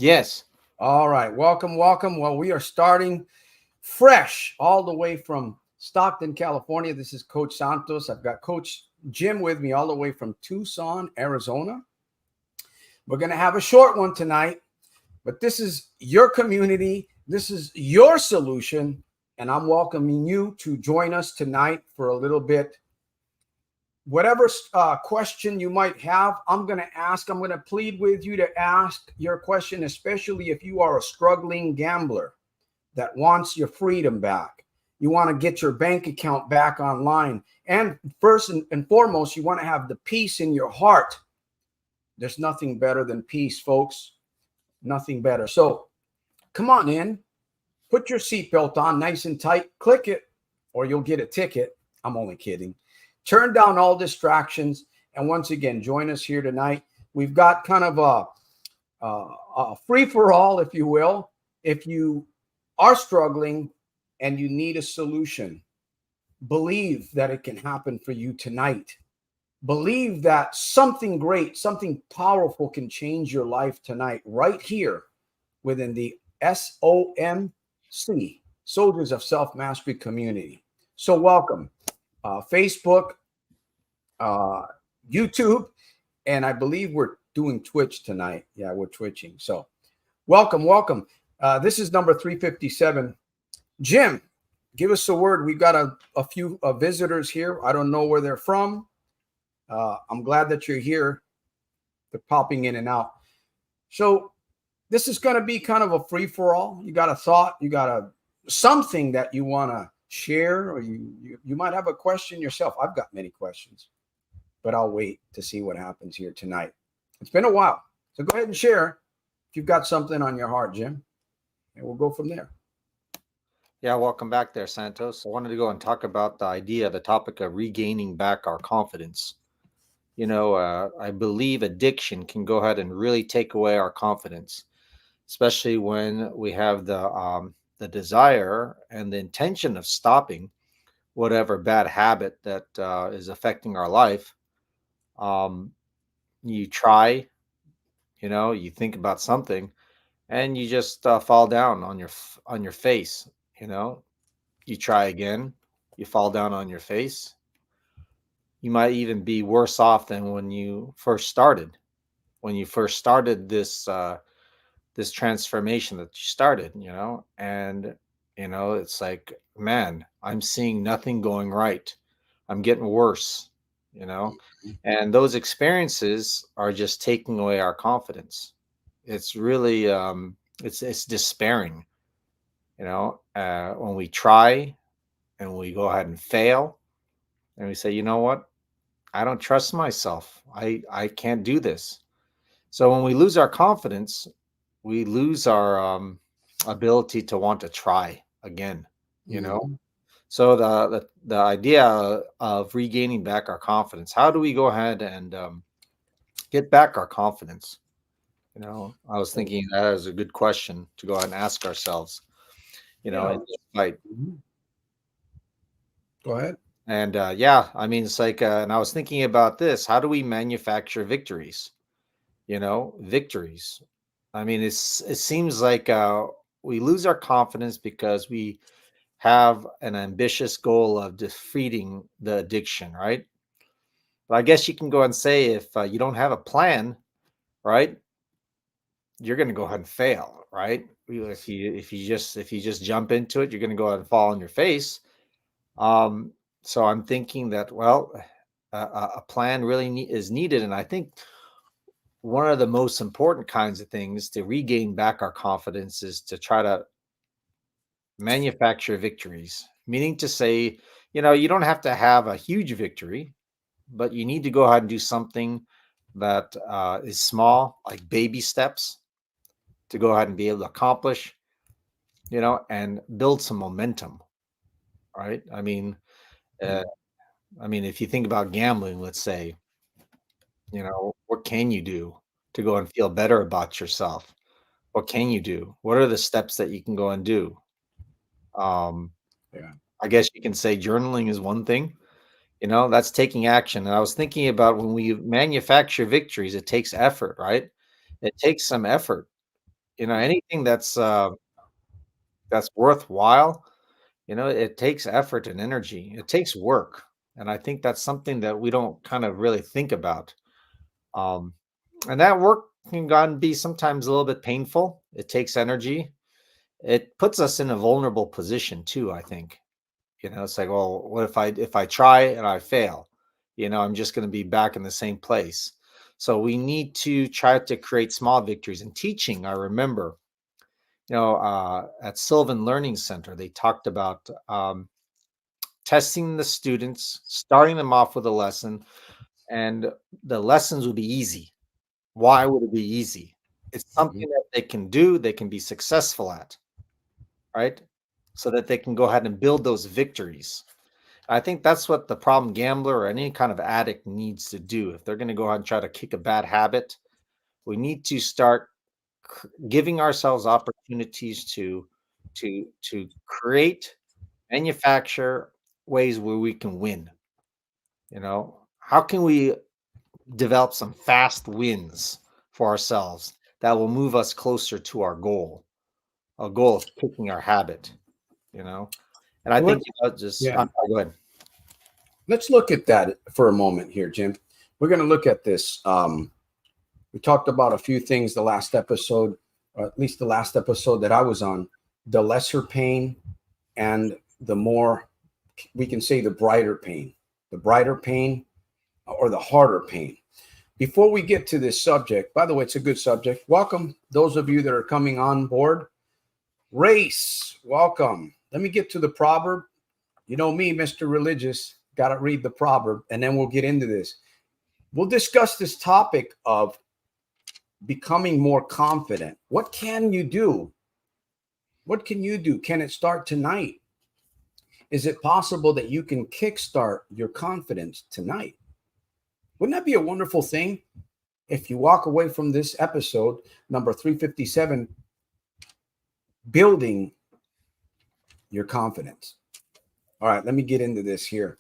Yes. All right. Welcome, welcome. Well, we are starting fresh all the way from Stockton, California. This is Coach Santos. I've got Coach Jim with me all the way from Tucson, Arizona. We're going to have a short one tonight, but this is your community. This is your solution. And I'm welcoming you to join us tonight for a little bit. Whatever question you might have, I'm going to ask. I'm going to plead with you to ask your question, especially if you are a struggling gambler that wants your freedom back. You want to get your bank account back online. And first and foremost, you want to have the peace in your heart. There's nothing better than peace, folks. Nothing better. So come on in. Put your seatbelt on nice and tight. Click it or you'll get a ticket. I'm only kidding. Turn down all distractions. And once again, join us here tonight. We've got kind of a free-for-all, if you will. If you are struggling and you need a solution, believe that it can happen for you tonight. Believe that something great, something powerful can change your life tonight, right here within the SOMC, Soldiers of Self-Mastery community. So welcome. Facebook, YouTube, and I believe we're doing Twitch tonight. Yeah, we're twitching. So welcome, welcome. This is number 357. Jim, give us a word. We've got a few visitors here. I don't know where they're from. I'm glad that you're here. They're popping in and out. So this is going to be kind of a free-for-all. You got a thought, you got something that you want to share, or you might have a question yourself. I've got many questions, but I'll wait to see what happens here tonight. It's been a while, so go ahead and share if you've got something on your heart, Jim, and we'll go from there. Yeah, welcome back there, Santos. I wanted to go and talk about the topic of regaining back our confidence. I believe addiction can go ahead and really take away our confidence, especially when we have the desire and the intention of stopping whatever bad habit that is affecting our life. You try, you think about something, and you just fall down on your face. You try again, you fall down on your face. You might even be worse off than when you first started. When you first started this transformation that you started, and it's like, man, I'm seeing nothing going right. I'm getting worse, and those experiences are just taking away our confidence. It's really it's despairing, when we try and we go ahead and fail and we say, you know what, I don't trust myself. I can't do this. So when we lose our confidence, we lose our ability to want to try again, Mhm. So the idea of regaining back our confidence, how do we go ahead and get back our confidence? I was thinking that is a good question to go ahead and ask ourselves, Yeah. in this fight. Mhm. Go ahead. And yeah, I mean, it's like, and I was thinking about this. How do we manufacture victories? Victories. I mean, it seems like we lose our confidence because we have an ambitious goal of defeating the addiction, right? But I guess you can go and say, if you don't have a plan, right, you're going to go ahead and fail, right? If you just jump into it, you're going to go ahead and fall on your face. So I'm thinking that, well, a plan really is needed, and I think one of the most important kinds of things to regain back our confidence is to try to manufacture victories, meaning to say, you don't have to have a huge victory, but you need to go ahead and do something that is small, like baby steps, to go ahead and be able to accomplish, and build some momentum, right? Uh, if you think about gambling, let's say, what can you do to go and feel better about yourself? What can you do? What are the steps that you can go and do? Um, Yeah. I guess you can say journaling is one thing, that's taking action. And I was thinking about when we manufacture victories, it takes effort, right? It takes some effort, Anything that's worthwhile, it takes effort and energy. It takes work. And I think that's something that we don't kind of really think about. Um, and that work can go and be sometimes a little bit painful. It takes energy. It puts us in a vulnerable position too, I think. It's like, well, what if I try and I fail? I'm just going to be back in the same place. So we need to try to create small victories. In teaching, I remember, at Sylvan Learning Center, they talked about testing the students, starting them off with a lesson, and the lessons would be easy. Why would it be easy? It's Mhm. something that they can do, they can be successful at, right? So that they can go ahead and build those victories. I think that's what the problem gambler or any kind of addict needs to do. If they're going to go ahead and try to kick a bad habit, we need to start giving ourselves opportunities to create, manufacture ways where we can win. How can we develop some fast wins for ourselves that will move us closer to our goal, a goal of kicking our habit, you know? And I Well, think, just, yeah. go ahead. Let's look at that for a moment here, Jim. We're going to look at this. We talked about a few things the last episode, or at least the last episode that I was on, the lesser pain and the more, we can say, the brighter pain or the harder pain. Before we get to this subject, by the way, it's a good subject. Welcome, those of you that are coming on board. Race, welcome. Let me get to the proverb. You know me, Mr. Religious, got to read the proverb, and then we'll get into this. We'll discuss this topic of becoming more confident. What can you do? What can you do? Can it start tonight? Is it possible that you can kickstart your confidence tonight? Wouldn't that be a wonderful thing if you walk away from this episode, number 357, building your confidence? All right, let me get into this here.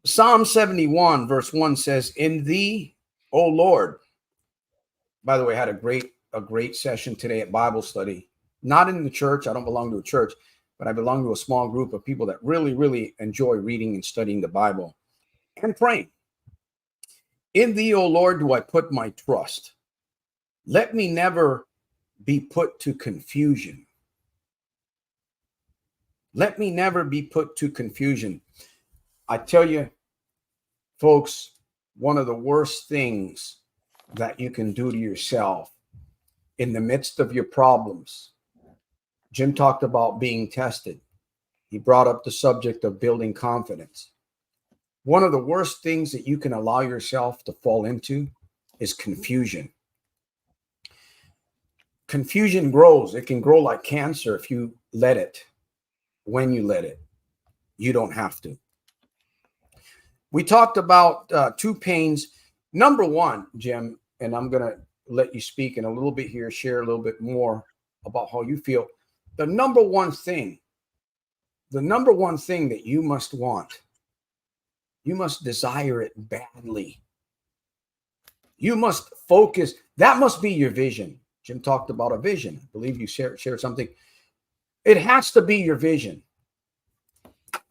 Psalm 71, verse 1 says, "In thee, O Lord." By the way, I had a great session today at Bible study. Not in the church. I don't belong to a church, but I belong to a small group of people that really, really enjoy reading and studying the Bible and praying. In thee, O Lord, do I put my trust. Let me never be put to confusion. Let me never be put to confusion. I tell you, folks, one of the worst things that you can do to yourself in the midst of your problems. Jim talked about being tested. He brought up the subject of building confidence. One of the worst things that you can allow yourself to fall into is confusion. Confusion grows. It can grow like cancer if you let it. When you let it, you don't have to. We talked about two pains. Number one, Jim, and I'm going to let you speak in a little bit here, share a little bit more about how you feel. The number one thing that you must want, you must desire it badly. You must focus. That must be your vision. Jim talked about a vision. I believe you shared something. It has to be your vision.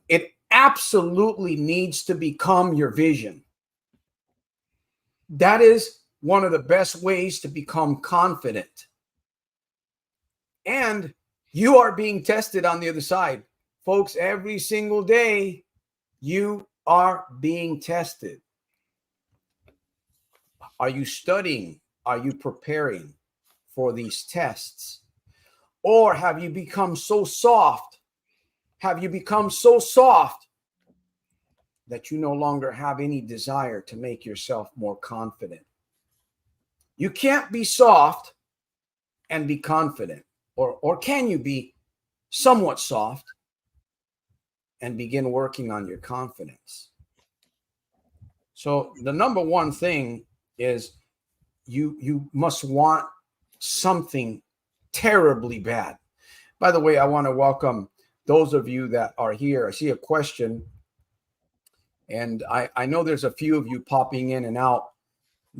It absolutely needs to become your vision. That is one of the best ways to become confident. And you are being tested on the other side. Folks, every single day, you are being tested. Are you studying? Are you preparing for these tests? Or have you become so soft? Have you become so soft that you no longer have any desire to make yourself more confident? You can't be soft and be confident. Or can you be somewhat soft and begin working on your confidence? So the number one thing is you must want something terribly bad. By the way, I want to welcome those of you that are here. I see a question, and I know there's a few of you popping in and out.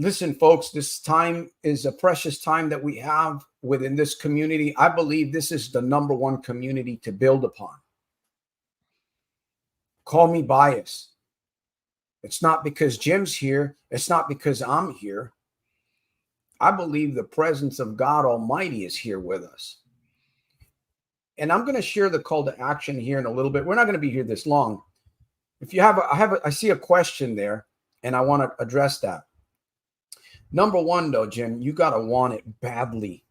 Listen, folks, this time is a precious time that we have within this community. I believe this is the number one community to build upon. Call me biased. It's not because Jim's here. It's not because I'm here. I believe the presence of God Almighty is here with us. And I'm going to share the call to action here in a little bit. We're not going to be here this long. If you have, I see a question there, and I want to address that. Number one, though, Jim, you got to want it badly.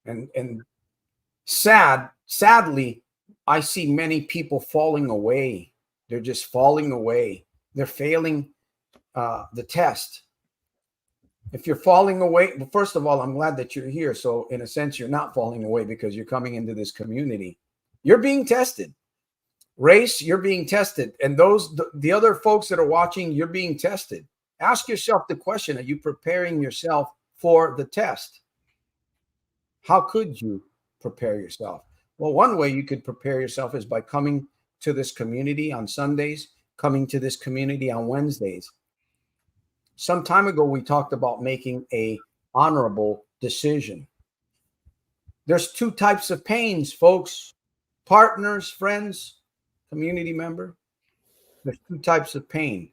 And sadly, I see many people falling away. They're just falling away. They're failing the test. If you're falling away, well, first of all, I'm glad that you're here. So in a sense, you're not falling away because you're coming into this community. You're being tested. Race, you're being tested. And the other folks that are watching, you're being tested. Ask yourself the question, are you preparing yourself for the test? How could you prepare yourself? Well, one way you could prepare yourself is by coming to this community on Sundays, coming to this community on Wednesdays. Some time ago, we talked about making a honorable decision. There's two types of pains, folks. Partners, friends, community member. There's two types of pain.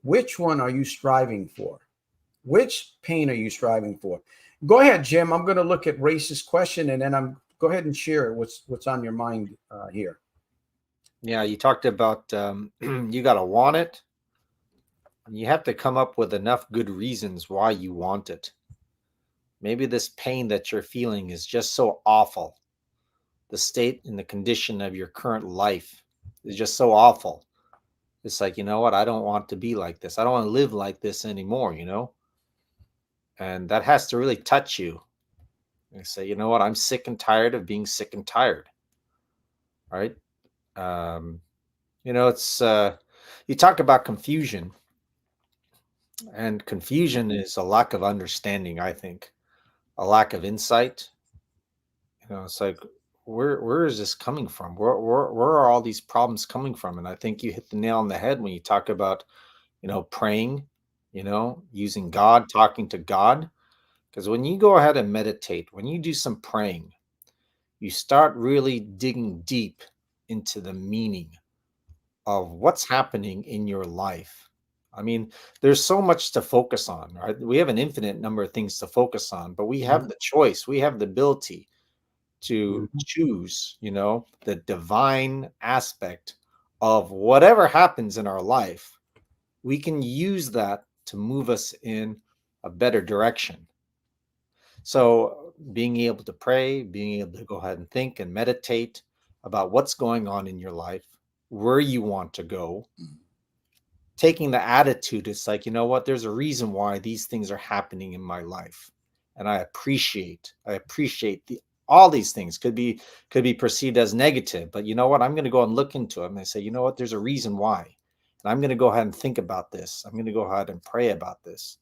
Which one are you striving for? Which pain are you striving for? Go ahead, Jim. I'm going to look at Race's question, and then go ahead and share what's on your mind here. Yeah, you talked about you got to want it. You have to come up with enough good reasons why you want it. Maybe this pain that you're feeling is just so awful. The state and the condition of your current life is just so awful. It's like, you know what? I don't want to be like this. I don't want to live like this anymore, And that has to really touch you. And say, you know what? I'm sick and tired of being sick and tired. Right? It's you talk about confusion. And confusion is a lack of understanding, I think, a lack of insight. It's like, where is this coming from? Where are all these problems coming from? And I think you hit the nail on the head when you talk about, praying, using God, talking to God. Because when you go ahead and meditate, when you do some praying, you start really digging deep into the meaning of what's happening in your life. I mean, there's so much to focus on, right? We have an infinite number of things to focus on, but we have the choice. We have the ability to choose, the divine aspect of whatever happens in our life. We can use that to move us in a better direction. So being able to pray, being able to go ahead and think and meditate about what's going on in your life, where you want to go, taking the attitude, it's like, you know what, there's a reason why these things are happening in my life. And I appreciate all these things could be perceived as negative, but you know what, I'm going to go and look into them and say, you know what, there's a reason why. And I'm going to go ahead and think about this. I'm going to go ahead and pray about this.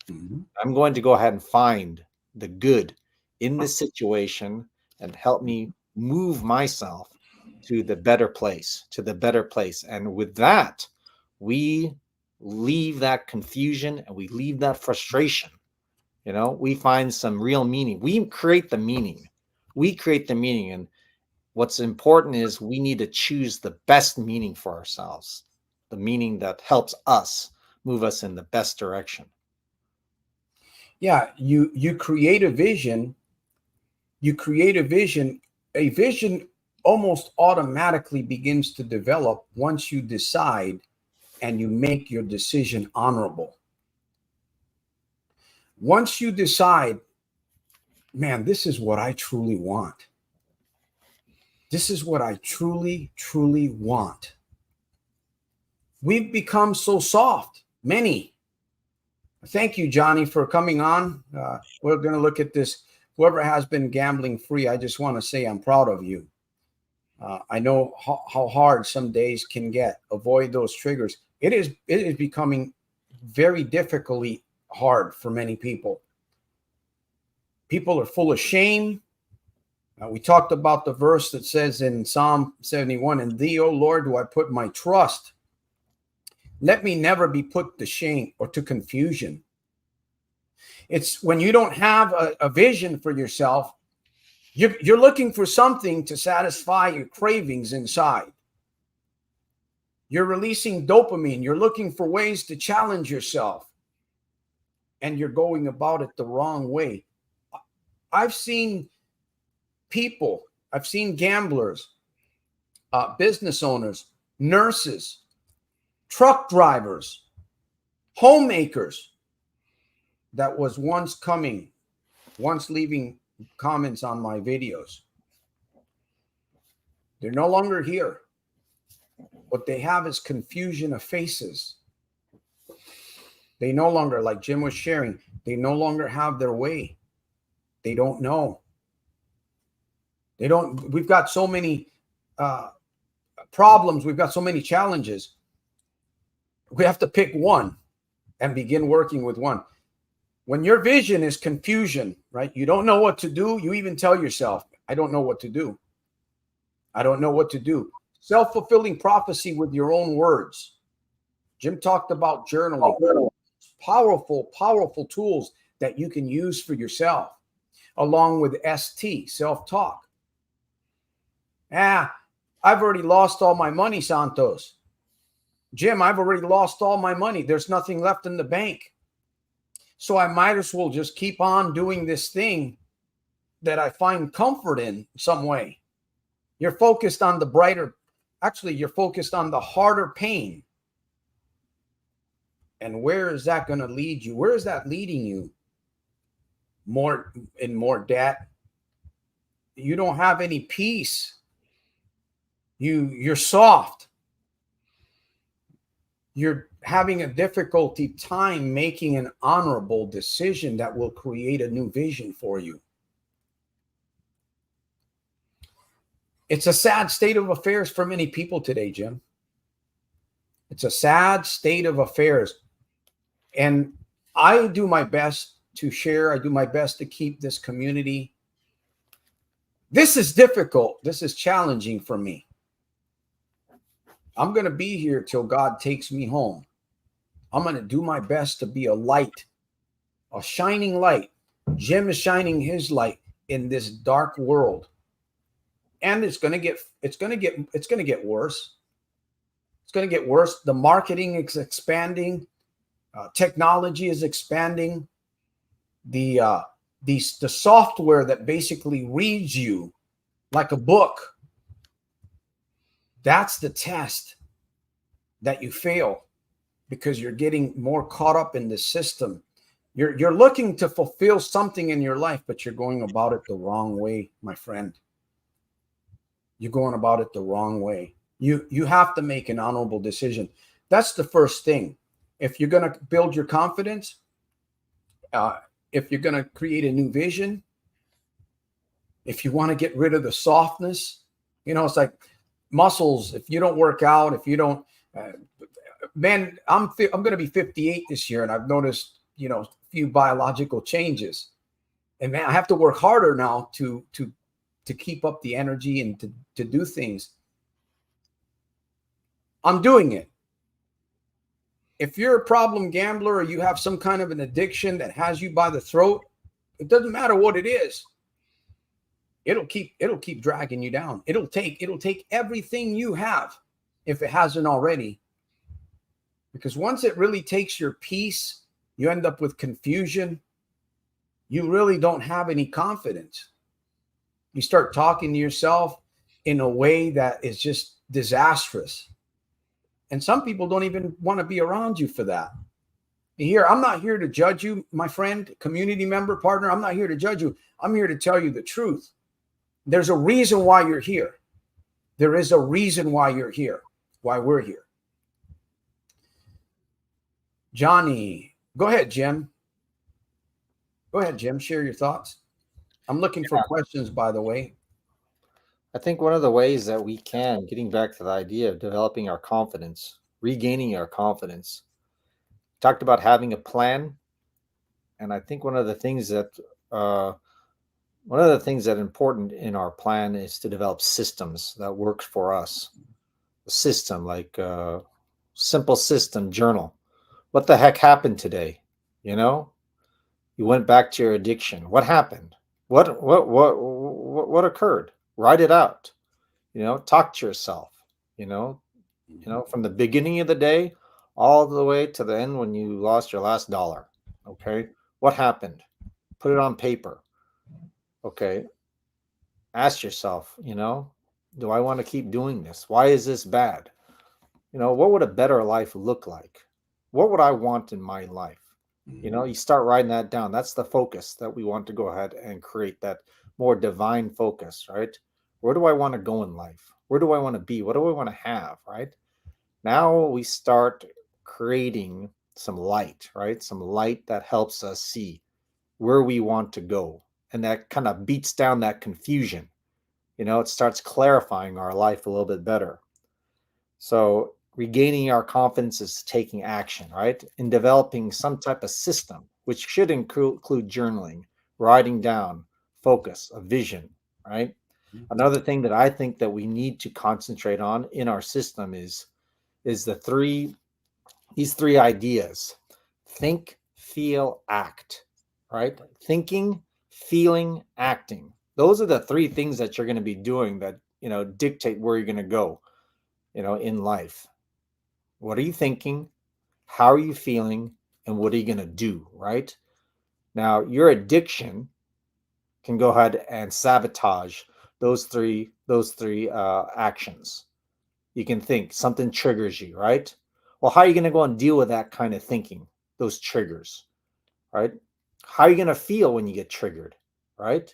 I'm going to go ahead and find the good in this situation and help me move myself to the better place, And with that, we leave that confusion and we leave that frustration. We find some real meaning. We create the meaning. And what's important is we need to choose the best meaning for ourselves, the meaning that helps us move us in the best direction. Yeah, you create a vision. A vision almost automatically begins to develop once you decide and you make your decision honorable. Once you decide, man, this is what I truly want. This is what I truly, truly want. We've become so soft, many. Thank you, Johnny, for coming on. We're going to look at this. Whoever has been gambling free, I just want to say I'm proud of you. I know how hard some days can get. Avoid those triggers. It is becoming very difficultly hard for many people. People are full of shame. We talked about the verse that says in Psalm 71, "In thee, O Lord, do I put my trust. Let me never be put to shame or to confusion." It's when you don't have a vision for yourself, you're looking for something to satisfy your cravings inside. You're releasing dopamine. You're looking for ways to challenge yourself, and you're going about it the wrong way. I've seen people, I've seen gamblers, business owners, nurses, truck drivers, homemakers that was once leaving comments on my videos. They're no longer here. What they have is confusion of faces. They no longer, like Jim was sharing, they no longer have their way. They don't know. We've got so many problems. We've got so many challenges. We have to pick one and begin working with one. When your vision is confusion, right? You don't know what to do. You even tell yourself, I don't know what to do. I don't know what to do. Self-fulfilling prophecy with your own words. Jim talked about journaling. Powerful, powerful tools that you can use for yourself, along with ST, self-talk. I've already lost all my money, Santos. Jim, I've already lost all my money. There's nothing left in the bank. So I might as well just keep on doing this thing that I find comfort in some way. You're focused on you're focused on the harder pain. And where is that going to lead you? Where is that leading you? More debt. You don't have any peace. You're soft. You're having a difficulty time making an honorable decision that will create a new vision for you. It's a sad state of affairs for many people today, Jim. It's a sad state of affairs. And I do my best to share. I do my best to keep this community. This is difficult. This is challenging for me. I'm going to be here till God takes me home. I'm going to do my best to be a light, a shining light. Jim is shining his light in this dark world. And it's going to get worse. It's going to get worse. The marketing is expanding. Technology is expanding. The software that basically reads you like a book, that's the test that you fail, because you're getting more caught up in the system. You're looking to fulfill something in your life, but you're going about it the wrong way, my friend. You're going about it the wrong way. You have to make an honorable decision. That's the first thing. If you're going to build your confidence, if you're going to create a new vision, if you want to get rid of the softness, it's like muscles. If you don't work out, if you don't, man, I'm going to be 58 this year, and I've noticed, a few biological changes. And man, I have to work harder now to keep up the energy and to do things. I'm doing it. If you're a problem gambler or you have some kind of an addiction that has you by the throat, it doesn't matter what it is. It'll keep dragging you down. It'll take everything you have, if it hasn't already. Because once it really takes your peace, you end up with confusion. You really don't have any confidence. You start talking to yourself in a way that is just disastrous. And some people don't even want to be around you for that. I'm not here to judge you, my friend, community member, partner. I'm not here to judge you. I'm here to tell you the truth. There's a reason why you're here. There is a reason why you're here, why we're here. Johnny, go ahead, Jim. Go ahead, Jim. Share your thoughts. I'm looking for questions, by the way. I think one of the ways that we can, getting back to the idea of developing our confidence, regaining our confidence, talked about having a plan. And I think one of the things that important in our plan is to develop systems that works for us. A system, like a simple system journal. What the heck happened today? You went back to your addiction. What happened? What occurred? Write it out. Talk to yourself. You know, from the beginning of the day all the way to the end when you lost your last dollar. Okay, what happened? Put it on paper. Okay, ask yourself. Do I want to keep doing this? Why is this bad? What would a better life look like? What would I want in my life? You start writing that down. That's the focus that we want to go ahead and create, that more divine focus, right? Where do I want to go in life? Where do I want to be? What do I want to have, right? Now we start creating some light, right? Some light that helps us see where we want to go. And that kind of beats down that confusion. It starts clarifying our life a little bit better. So regaining our confidence is taking action, right? In developing some type of system, which should include journaling, writing down, focus, a vision, right? Another thing that I think that we need to concentrate on in our system is these three ideas: think, feel, act, right? Thinking, feeling, acting. Those are the three things that you're going to be doing that, dictate where you're going to go, in life. What are you thinking? How are you feeling? And what are you going to do, right? Now, your addiction can go ahead and sabotage those three actions. You can think something triggers you, right? Well, how are you going to go and deal with that kind of thinking, those triggers, right? How are you going to feel when you get triggered, right?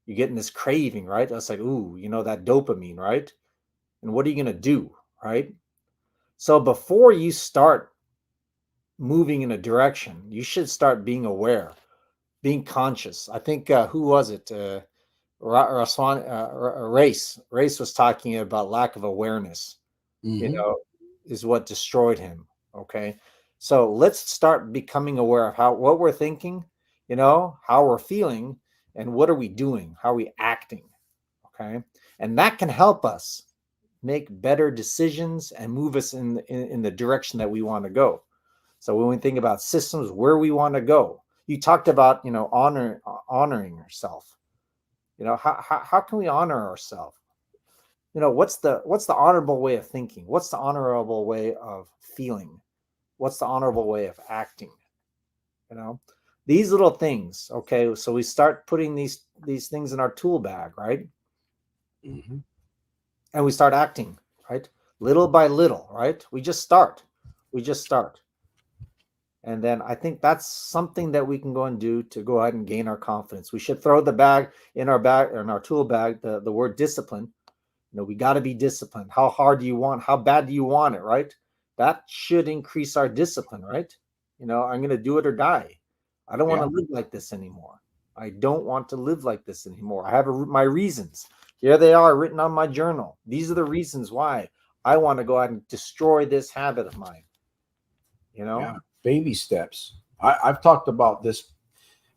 You're getting this craving, right? That's like, ooh, that dopamine, right? And what are you going to do, right? So before you start moving in a direction, you should start being aware, being conscious. I think, who was it? Race was talking about lack of awareness, you Mm-hmm. know, is what destroyed him. Okay. So let's start becoming aware of what we're thinking, how we're feeling, and what are we doing? How are we acting? Okay. And that can help us make better decisions and move us in the direction that we want to go. So when we think about systems, where we want to go, you talked about, honoring yourself. How can we honor ourselves? What's the honorable way of thinking? What's the honorable way of feeling? What's the honorable way of acting? You know, these little things. Okay, so we start putting these things in our tool bag, right? Mm-hmm. And we start acting, right? Little by little, right? We just start. And then I think that's something that we can go and do to go ahead and gain our confidence. We should throw the bag in our tool bag, the word discipline. We got to be disciplined. How bad do you want it, right? That should increase our discipline, right? I'm going to do it or die. I don't want Yeah. to live like this anymore. I don't want to live like this anymore. I have my reasons. Here they are written on my journal. These are the reasons why I want to go out and destroy this habit of mine, you know? Yeah. Baby steps. I've talked about this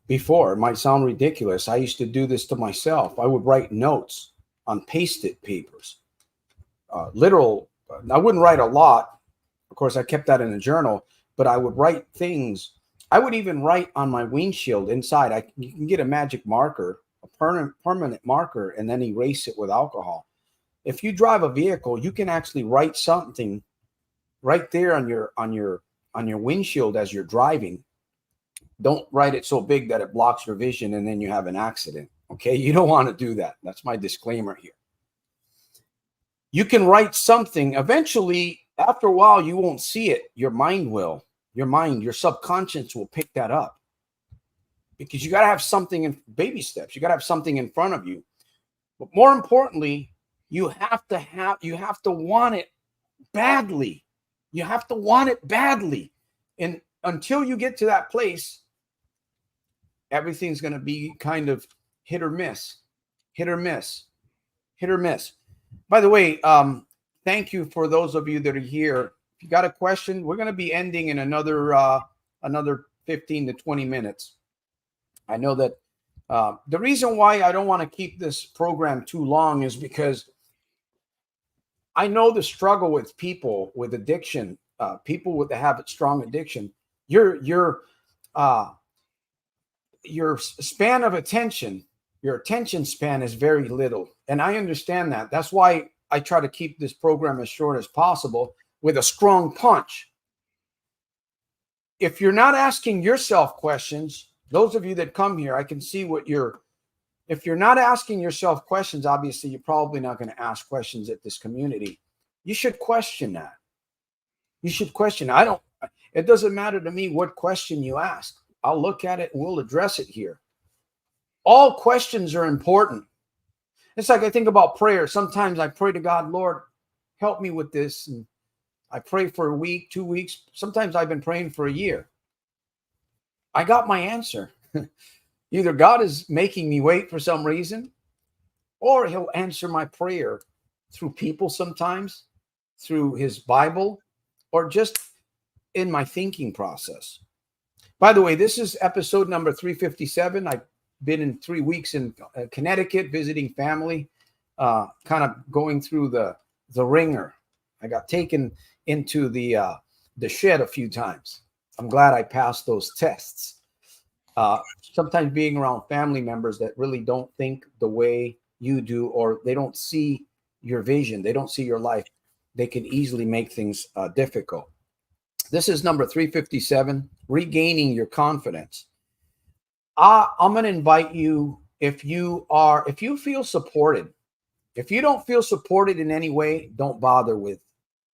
before. It might sound ridiculous. I used to do this to myself. I would write notes on paste-it papers, literal. I wouldn't write a lot. Of course, I kept that in a journal, but I would write things. I would even write on my windshield inside. You can get a magic marker, a permanent marker, and then erase it with alcohol. If you drive a vehicle, you can actually write something right there on your windshield as you're driving. Don't write it so big that it blocks your vision and then you have an accident. Okay, you don't want to do that. That's my disclaimer here. You can write something. Eventually, after a while, you won't see it. Your mind will. Your subconscious will pick that up, because you got to have something in baby steps. You got to have something in front of you. But more importantly, you have to want it badly. You have to want it badly. And until you get to that place, everything's going to be kind of hit or miss, hit or miss, hit or miss. By the way, thank you for those of you that are here. If you got a question, we're going to be ending in another 15 to 20 minutes. I know that the reason why I don't want to keep this program too long is because I know the struggle with people with addiction, people with the habit strong addiction. You're uh, your span of attention, your attention span is very little. And I understand that. That's why I try to keep this program as short as possible with a strong punch. If you're not asking yourself questions, those of you that come here, I can see what you're, if you're not asking yourself questions, obviously you're probably not going to ask questions at this community. You should question that. You should question. It doesn't matter to me what question you ask. I'll look at it and we'll address it here. All questions are important. It's like I think about prayer. Sometimes I pray to God, Lord, help me with this. And I pray for a week, 2 weeks. Sometimes I've been praying for a year. I got my answer. Either God is making me wait for some reason, or he'll answer my prayer through people sometimes, through his Bible, or just in my thinking process. By the way, this is episode number 357. I've been in 3 weeks in Connecticut visiting family, kind of going through the ringer. I got taken into the shed a few times. I'm glad I passed those tests. Sometimes being around family members that really don't think the way you do, or they don't see your vision, they don't see your life, they can easily make things difficult. This is number 357, regaining your confidence. I'm going to invite you, if you feel supported. If you don't feel supported in any way, don't bother with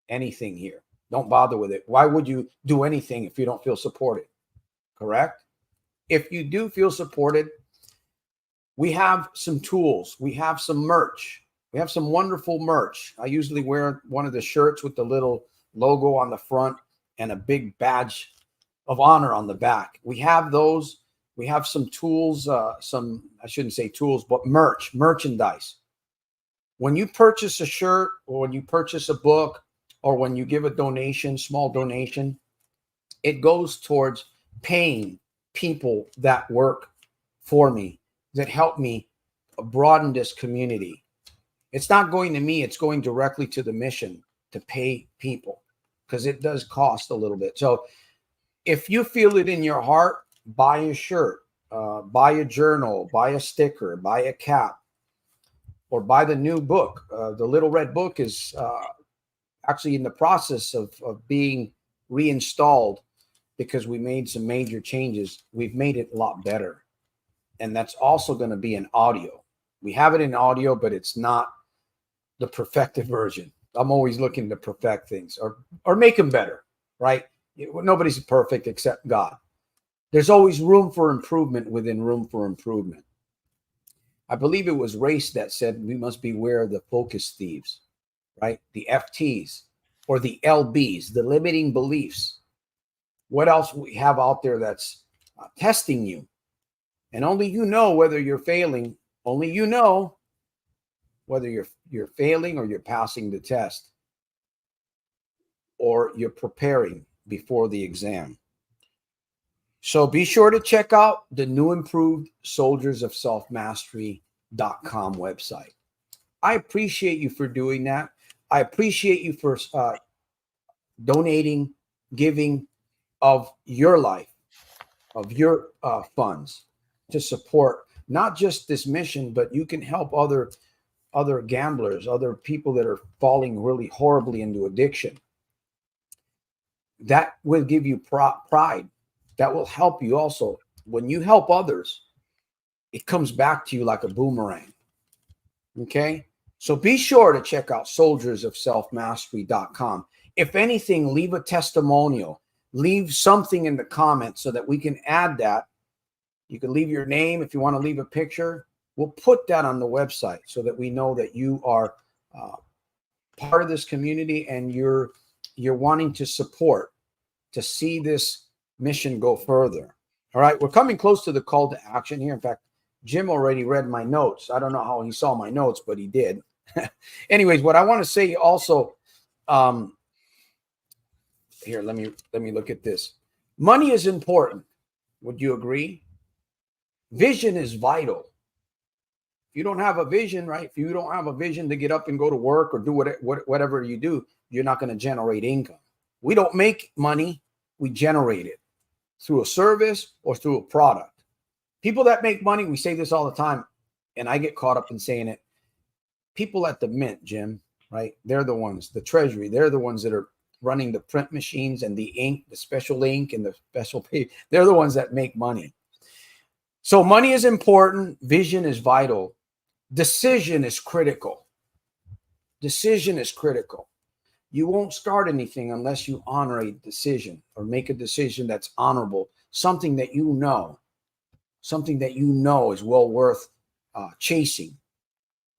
anything here. Don't bother with it. Why would you do anything if you don't feel supported? Correct? If you do feel supported, we have some tools. We have some merch. We have some wonderful merch. I usually wear one of the shirts with the little logo on the front and a big badge of honor on the back. We have those. We have some tools, I shouldn't say tools, but merchandise. When you purchase a shirt, or when you purchase a book, or when you give a donation, small donation, it goes towards paying people that work for me, that help me broaden this community. It's not going to me, it's going directly to the mission to pay people, because it does cost a little bit. So if you feel it in your heart, buy a shirt, buy a journal, buy a sticker, buy a cap, or buy the new book. The Little Red Book is actually in the process of being reinstalled, because we made some major changes. We've made it a lot better. And that's also going to be in audio. We have it in audio, but it's not the perfected version. I'm always looking to perfect things or make them better, right? Nobody's perfect except God. There's always room for improvement within room for improvement. I believe it was Race that said we must beware of the focus thieves, right? The FTs or the LBs, the limiting beliefs. What else we have out there that's testing you? And only you know whether you're failing. Only you know whether you're failing or you're passing the test, or you're preparing before the exam. So be sure to check out the new improved soldiersofselfmastery.com website. I appreciate you for doing that. I appreciate you for donating, giving of your life, of your funds to support not just this mission, but you can help other gamblers, other people that are falling really horribly into addiction. That will give you pride. That will help you also. When you help others, it comes back to you like a boomerang. Okay? So be sure to check out soldiersofselfmastery.com. If anything, leave a testimonial. Leave something in the comments so that we can add that. You can leave your name if you want to leave a picture. We'll put that on the website so that we know that you are part of this community and you're wanting to support, to see this mission go further. All right, we're coming close to the call to action here. In fact, Jim already read my notes. I don't know how he saw my notes, but he did. Anyways, what I want to say also, here, let me look at this. Money is important. Would you agree? Vision is vital. If you don't have a vision, right? If you don't have a vision to get up and go to work or do whatever you do, you're not going to generate income. We don't make money. We generate it through a service or through a product. People that make money, we say this all the time, and I get caught up in saying it. People at the mint, Jim, right? They're the ones, the treasury, they're the ones that are running the print machines and the ink, the special ink and the special paper. They're the ones that make money. So money is important. Vision is vital. Decision is critical. Decision is critical. You won't start anything unless you honor a decision or make a decision that's honorable, something that is well worth chasing.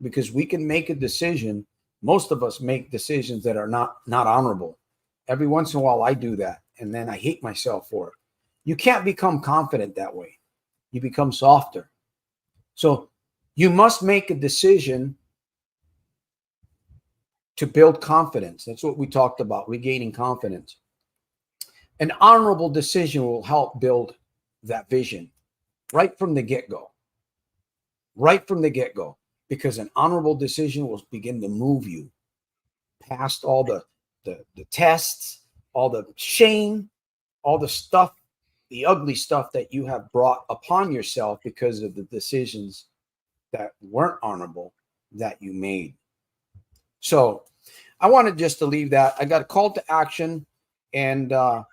Because we can make a decision. Most of us make decisions that are not honorable. Every once in a while, I do that, and then I hate myself for it. You can't become confident that way. You become softer. So you must make a decision to build confidence. That's what we talked about, regaining confidence. An honorable decision will help build that vision right from the get-go. Right from the get-go. Because an honorable decision will begin to move you past all the tests, all the shame, all the stuff, the ugly stuff that you have brought upon yourself because of the decisions that weren't honorable that you made. So I wanted just to leave that. I got a call to action. And so,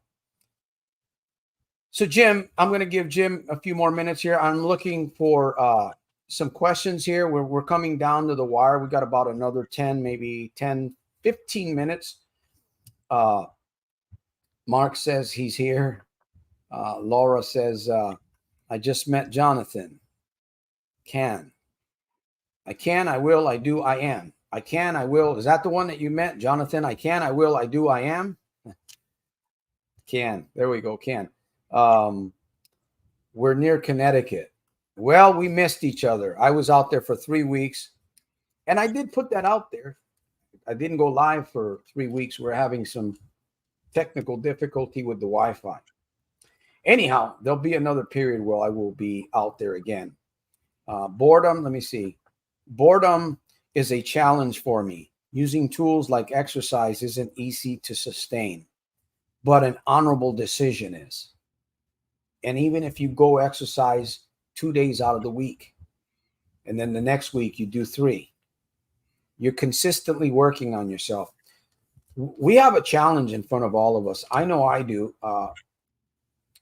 Jim, I'm going to give Jim a few more minutes here. I'm looking for some questions here. We're coming down to the wire. We got about another 10, maybe 10, 15 minutes. Mark says he's here. Laura says, I just met Jonathan. I can, I will, I do, I am. I can, I will. Is that the one that you met, Jonathan? I can, I will, I do, I am. Can. There we go. Can. We're near Connecticut. Well, we missed each other. I was out there for 3 weeks, and I did put that out there. I didn't go live for 3 weeks. We're having some technical difficulty with the Wi-Fi. Anyhow, there'll be another period where I will be out there again. Boredom, let me see. Boredom is a challenge for me. Using tools like exercise isn't easy to sustain, but an honorable decision is. And even if you go exercise 2 days out of the week, and then the next week you do 3, you're consistently working on yourself. We have a challenge in front of all of us. I know I do.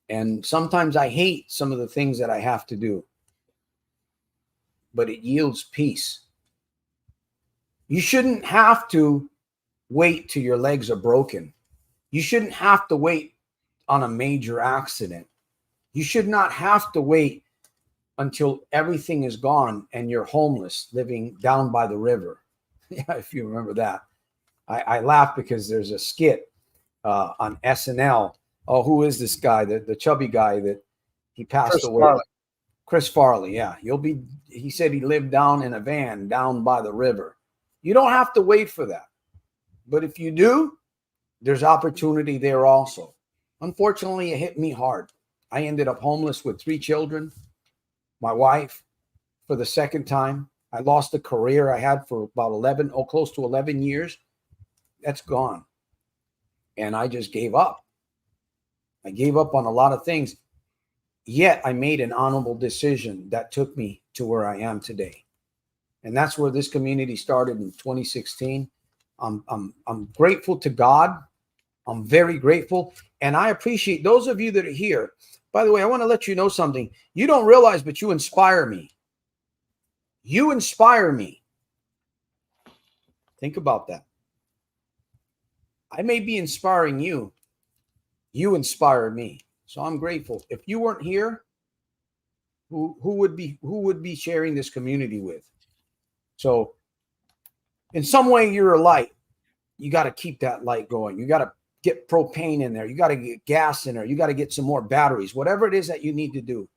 And sometimes I hate some of the things that I have to do, but it yields peace. You shouldn't have to wait till your legs are broken. You shouldn't have to wait on a major accident. You should not have to wait until everything is gone and you're homeless, living down by the river. Yeah, if you remember that. I laugh because there's a skit on SNL. Oh, who is this guy? The chubby guy that he passed Chris away. Farley. Chris Farley, yeah. He said he lived down in a van down by the river. You don't have to wait for that. But if you do, there's opportunity there also. Unfortunately, it hit me hard. I ended up homeless with 3 children, my wife, for the second time. I lost a career I had for about close to 11 years. That's gone. And I just gave up. I gave up on a lot of things. Yet I made an honorable decision that took me to where I am today. And that's where this community started in 2016. I'm grateful to God. I'm very grateful. And I appreciate those of you that are here. By the way, I want to let you know something. You don't realize, but you inspire me. You inspire me. Think about that. I may be inspiring you. You inspire me. So I'm grateful. If you weren't here, who would be sharing this community with? So in some way you're a light. You got to keep that light going. You got to get propane in there. You got to get gas in there. You got to get some more batteries, whatever it is that you need to do.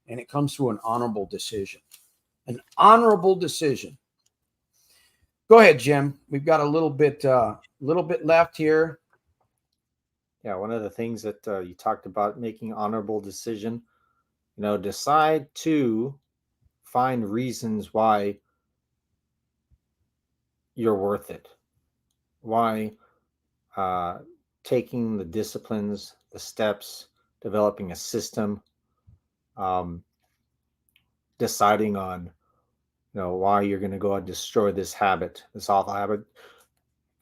And it comes through an honorable decision. An honorable decision. Go ahead, Jim. We've got a little bit left here. Yeah, one of the things that you talked about, making honorable decision, decide to find reasons why you're worth it. Why taking the disciplines, the steps, developing a system, deciding on, why you're going to go and destroy this habit, this awful habit.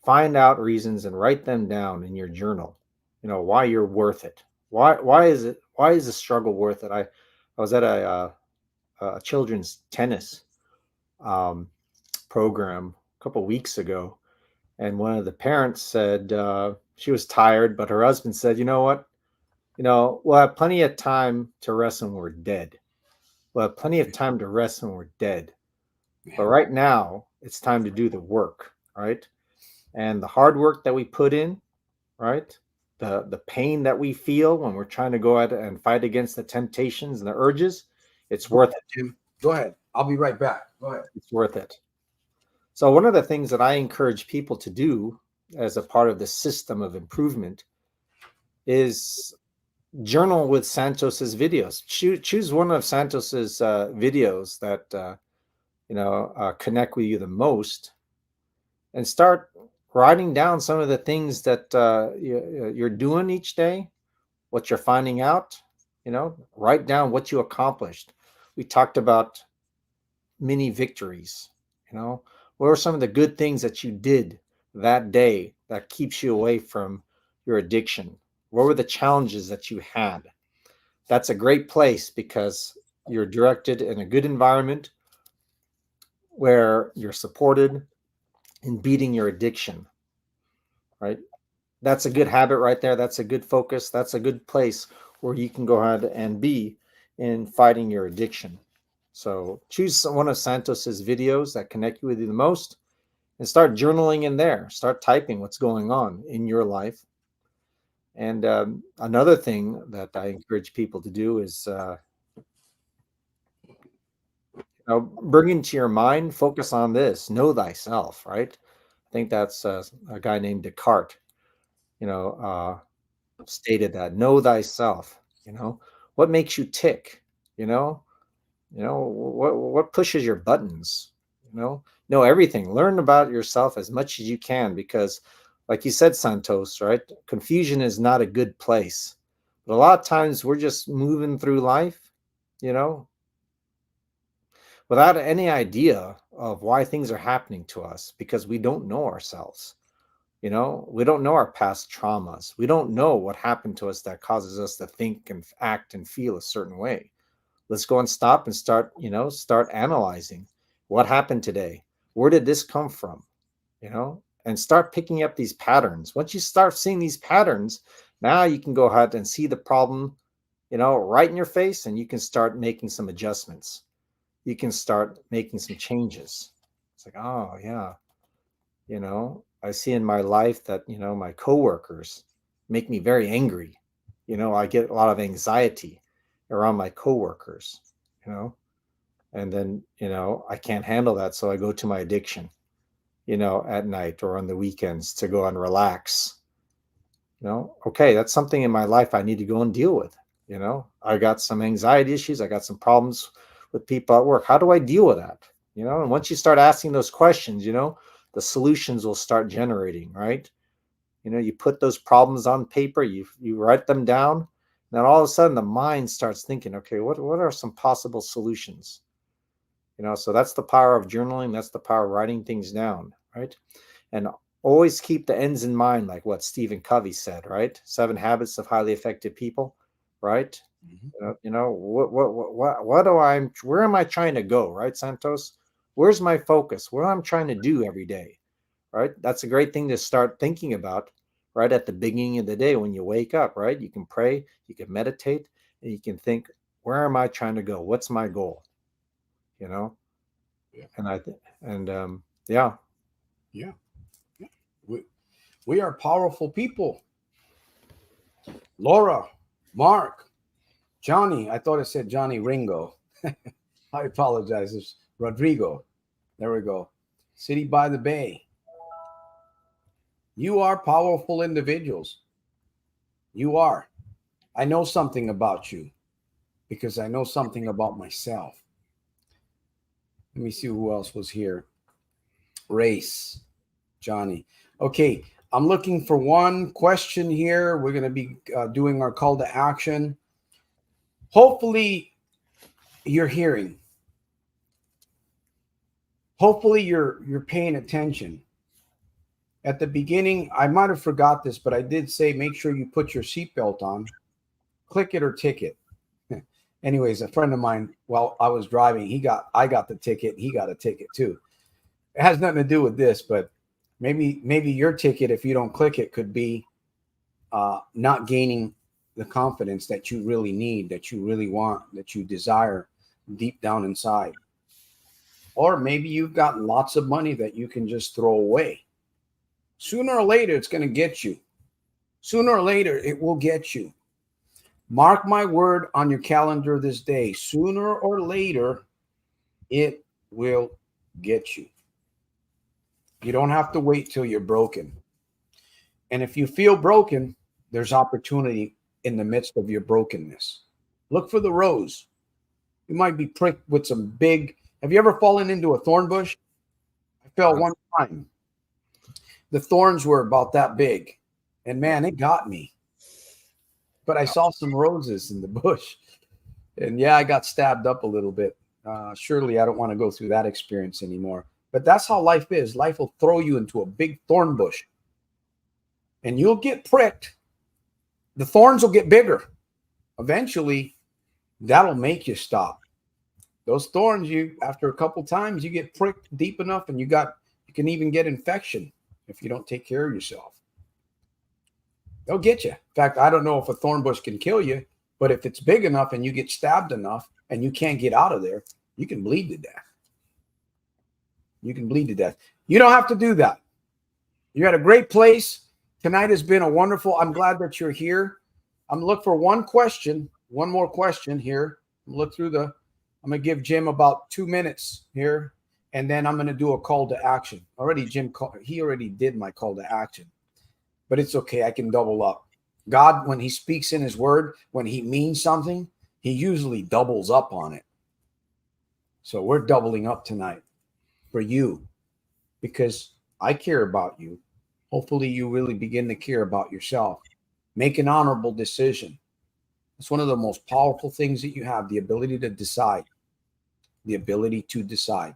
Find out reasons and write them down in your journal. Why you're worth it. Why is the struggle worth it? I was at a children's tennis um, program a couple weeks ago, and one of the parents said she was tired, but her husband said, "You know what? We'll have plenty of time to rest when we're dead. We'll have plenty of time to rest when we're dead. But right now, it's time to do the work, right? And the hard work that we put in, right? The pain that we feel when we're trying to go out and fight against the temptations and the urges, it's Go worth ahead, it. Jim. Go ahead. I'll be right back. Go ahead. It's worth it." So one of the things that I encourage people to do as a part of the system of improvement is journal with Santos's videos. Choose one of Santos's videos that connect with you the most, and start writing down some of the things that you're doing each day, what you're finding out. Write down what you accomplished. We talked about mini victories. What are some of the good things that you did that day that keeps you away from your addiction? What were the challenges that you had? That's a great place because you're directed in a good environment where you're supported in beating your addiction, right? That's a good habit right there. That's a good focus. That's a good place where you can go ahead and be in fighting your addiction. So choose one of Santos's videos that connect with you the most and start journaling in there. Start typing what's going on in your life. And another thing that I encourage people to do is bring into your mind, focus on this, know thyself, right? I think that's a guy named Descartes, you know, uh, stated that, know thyself, what makes you tick, you know, what pushes your buttons, know everything, learn about yourself as much as you can, because like you said, Santos, right? Confusion is not a good place. But a lot of times we're just moving through life, you know, without any idea of why things are happening to us because we don't know ourselves. We don't know our past traumas. We don't know what happened to us that causes us to think and act and feel a certain way. Let's go and stop and start analyzing what happened today. Where did this come from? And start picking up these patterns. Once you start seeing these patterns, now you can go ahead and see the problem, right in your face, and you can start making some adjustments. You can start making some changes. It's like, oh yeah, I see in my life that, my coworkers make me very angry. I get a lot of anxiety around my coworkers, you know, and then, I can't handle that. So I go to my addiction, at night or on the weekends to go and relax. Okay, that's something in my life I need to go and deal with. I got some anxiety issues. I got some problems with people at work. How do I deal with that? And once you start asking those questions, the solutions will start generating, right? You put those problems on paper, you write them down, and then all of a sudden the mind starts thinking, okay, what are some possible solutions? So that's the power of journaling. That's the power of writing things down, right? And always keep the ends in mind, like what Stephen Covey said, right? 7 Habits of Highly Effective People, right? Where am I trying to go, right, Santos? Where's my focus? What I'm trying to do every day, right? That's a great thing to start thinking about right at the beginning of the day when you wake up, right? You can pray, you can meditate, and you can think, where am I trying to go? What's my goal? Yeah. And yeah. Yeah. Yeah. We are powerful people. Laura, Mark, Johnny. I thought it said Johnny Ringo. I apologize. It's Rodrigo. There we go. City by the Bay. You are powerful individuals. You are. I know something about you because I know something about myself. Let me see who else was here. Race, Johnny. Okay, I'm looking for one question here. We're going to be doing our call to action. Hopefully, you're hearing. hopefully you're paying attention. At the beginning, I might have forgot this, but I did say make sure you put your seatbelt on. Click it or ticket. Anyways, a friend of mine, while I was driving, I got the ticket. He got a ticket too. It has nothing to do with this, but maybe your ticket, if you don't click it, could be not gaining the confidence that you really need, that you really want, that you desire deep down inside. Or maybe you've got lots of money that you can just throw away. Sooner or later, it's going to get you. Sooner or later, it will get you. Mark my word on your calendar this day. Sooner or later, it will get you. You don't have to wait till you're broken. And if you feel broken, there's opportunity in the midst of your brokenness. Look for the rose. You might be pricked with some big. Have you ever fallen into a thorn bush? I fell one time. The thorns were about that big. And man, it got me. But I saw some roses in the bush. And yeah, I got stabbed up a little bit. Surely I don't want to go through that experience anymore. But that's how life is. Life will throw you into a big thorn bush. And you'll get pricked. The thorns will get bigger. Eventually, that'll make you stop. Those thorns, after a couple times, you get pricked deep enough, and you can even get infection if you don't take care of yourself. They'll get you. In fact, I don't know if a thorn bush can kill you, but if it's big enough and you get stabbed enough and you can't get out of there, you can bleed to death. You can bleed to death. You don't have to do that. You're at a great place. Tonight has been a wonderful. I'm glad that you're here. I'm looking for one more question here. I'm going to give Jim about 2 minutes here, and then I'm going to do a call to action. He already did my call to action, but it's okay. I can double up. God, when he speaks in his word, when he means something, he usually doubles up on it. So we're doubling up tonight for you because I care about you. Hopefully you really begin to care about yourself. Make an honorable decision. It's one of the most powerful things that you have, the ability to decide. The ability to decide.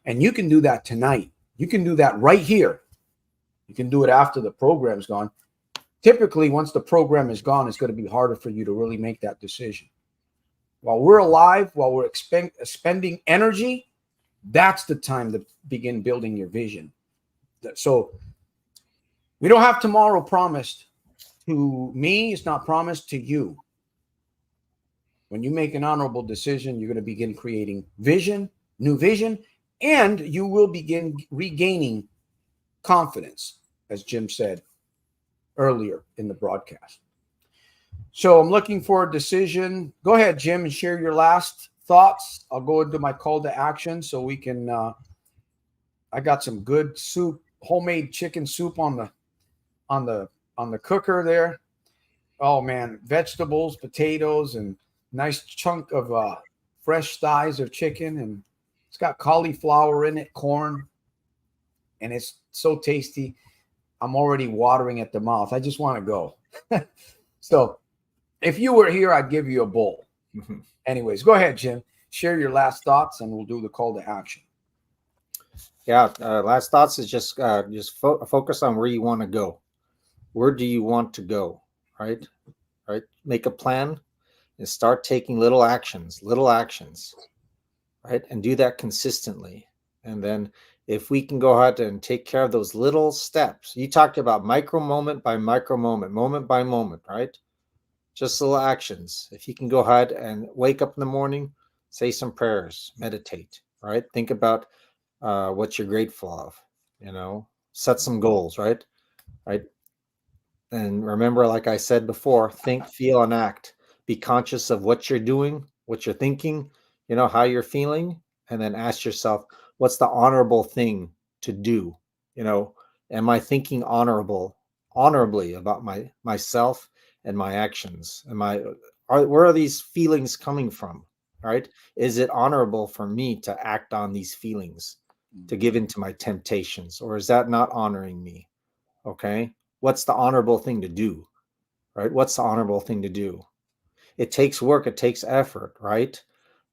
And you can do that tonight. You can do that right here. You can do it after the program's gone. Typically, once the program is gone, it's going to be harder for you to really make that decision. While we're alive, while we're spending energy, that's the time to begin building your vision. So we don't have tomorrow promised to me. It's not promised to you. When you make an honorable decision, you're going to begin creating vision, new vision, and you will begin regaining confidence, as Jim said earlier in the broadcast. So I'm looking for a decision. Go ahead, Jim, and share your last thoughts. I'll go into my call to action so we can. I got some good soup, homemade chicken soup on the cooker there. Oh man, vegetables, potatoes, and nice chunk of fresh thighs of chicken, and it's got cauliflower in it, corn, and it's so tasty. I'm already watering at the mouth. I just want to go. So if you were here, I'd give you a bowl. Mhm. Anyways, go ahead, Jim. Share your last thoughts, and we'll do the call to action. Yeah, last thoughts is just focus on where you want to go. Where do you want to go? Right? Make a plan and start taking little actions, right? And do that consistently. And then if we can go ahead and take care of those little steps, you talked about micro moment by micro moment, moment by moment, right? Just little actions. If you can go ahead and wake up in the morning, say some prayers, meditate, right? Think about what you're grateful of, set some goals, right? Right. And remember, like I said before, think, feel, and act. Be conscious of what you're doing, what you're thinking, how you're feeling, and then ask yourself, what's the honorable thing to do? Am I thinking honorably about myself and my actions? Where are these feelings coming from? Right? Is it honorable for me to act on these feelings, to give into my temptations, or is that not honoring me? Okay. What's the honorable thing to do? Right? What's the honorable thing to do? It takes work, it takes effort, right?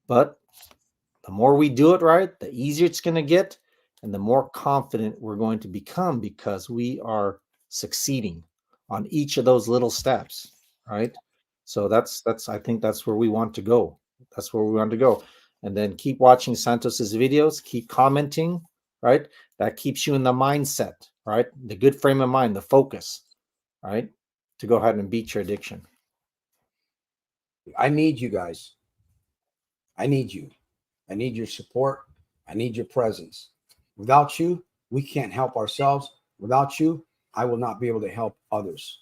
But the more we do it right, the easier it's going to get. and the more confident we're going to become because we are succeeding on each of those little steps, right? So that's I think that's where we want to go. That's where we want to go. And then keep watching Santos's videos, keep commenting, right? That keeps you in the mindset, right? The good frame of mind, the focus, right? To go ahead and beat your addiction. I need you guys. I need you. I need your support. I need your presence. Without you, we can't help ourselves. Without you, I will not be able to help others.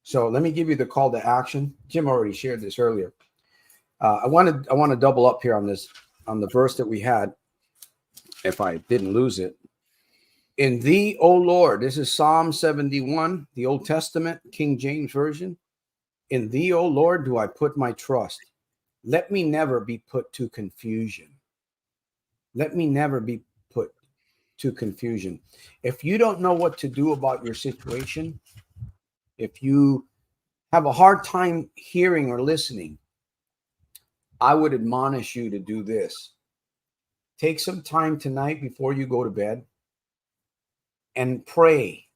So let me give you the call to action. Jim already shared this earlier. I want to double up here on this, on the verse that we had, if I didn't lose it. In thee, O Lord, this is Psalm 71, the Old Testament, King James Version. In thee, O Lord, do I put my trust. Let me never be put to confusion. Let me never be put to confusion. If you don't know what to do about your situation, if you have a hard time hearing or listening, I would admonish you to do this. Take some time tonight before you go to bed and pray.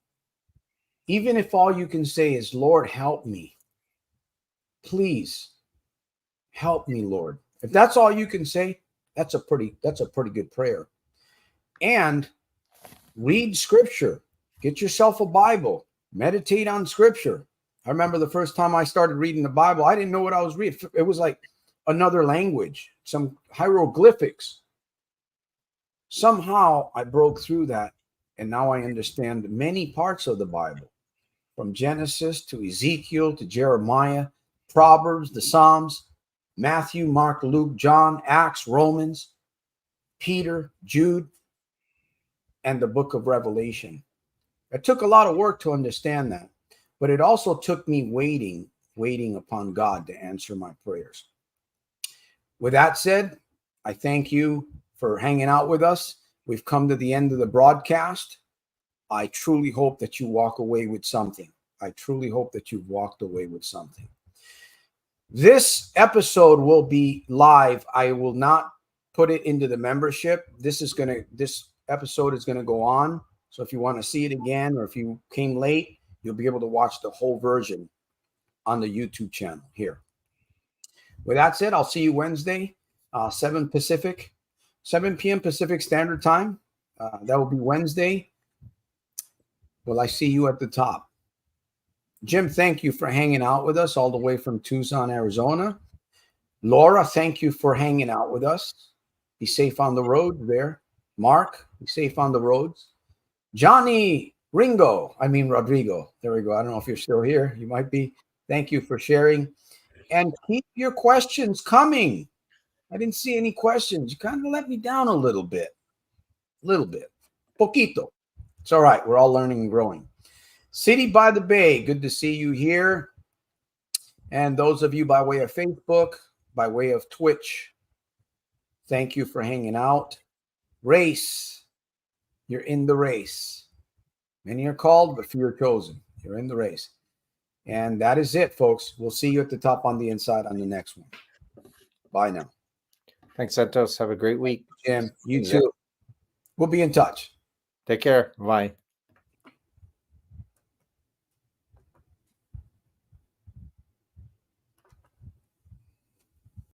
Even if all you can say is, Lord, help me. Please help me, Lord. If that's all you can say, that's a pretty good prayer. And read scripture. Get yourself a Bible. Meditate on scripture. I remember the first time I started reading the Bible, I didn't know what I was reading. It was like another language, some hieroglyphics. Somehow I broke through that, and now I understand many parts of the Bible, from Genesis to Ezekiel to Jeremiah, Proverbs, the Psalms, Matthew, Mark, Luke, John, Acts, Romans, Peter, Jude, and the book of Revelation. It took a lot of work to understand that, but it also took me waiting upon God to answer my prayers. With that said, I thank you for hanging out with us. We've come to the end of the broadcast. I truly hope that you walk away with something. I truly hope that you've walked away with something. This episode will be live. I will not put it into the membership. This episode is going to go on. So if you want to see it again, or if you came late, you'll be able to watch the whole version on the YouTube channel here. With that said, I'll see you Wednesday, 7 p.m. Pacific Standard Time. That will be Wednesday. Will I see you at the top? Jim, thank you for hanging out with us all the way from Tucson, Arizona. Laura, thank you for hanging out with us. Be safe on the road there. Mark, be safe on the roads. Rodrigo. There we go. I don't know if you're still here. You might be. Thank you for sharing. And keep your questions coming. I didn't see any questions. You kind of let me down a little bit. Poquito. It's all right. We're all learning and growing. City by the Bay, good to see you here. And those of you by way of Facebook, by way of Twitch, thank you for hanging out. Race, you're in the race. Many are called, but few are chosen. You're in the race. And that is it, folks. We'll see you at the top on the inside on the next one. Bye now. Thanks, Santos. Have a great week. Jim, you too. We'll be in touch. Take care. Bye.